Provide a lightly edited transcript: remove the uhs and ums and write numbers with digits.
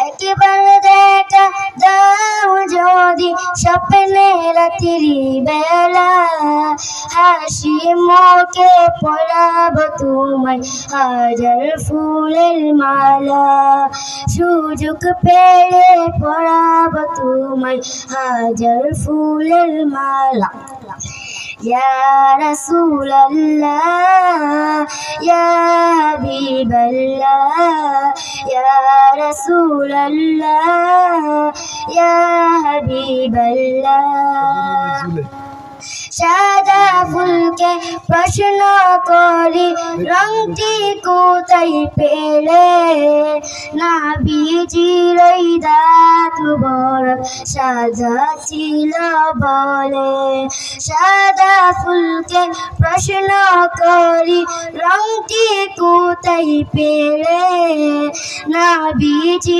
একবার দেখা দাও যদি স্বপ্নে রাত্রি বেলা, হাসি মুখে পরাবো তোমায় হাজার ফুলের মালা, সুযোগ পেলে পরাবো তোমায় হাজার ফুলের মালা। ইয়া রাসূলাল্লাহ ইয়া হাবিবাল্লাহ, ইয়া রাসূলাল্লাহ ইয়া হাবিবাল্লাহ। সাদা ফুলকে প্রশ্ন করি রংটি কোথায় পেলে, নবীজির ওই দাঁত মুবারক সাদা ছিল বলে। সাদা ফুলকে প্রশ্ন করি রংটি কোথায় পেলে, নবীজি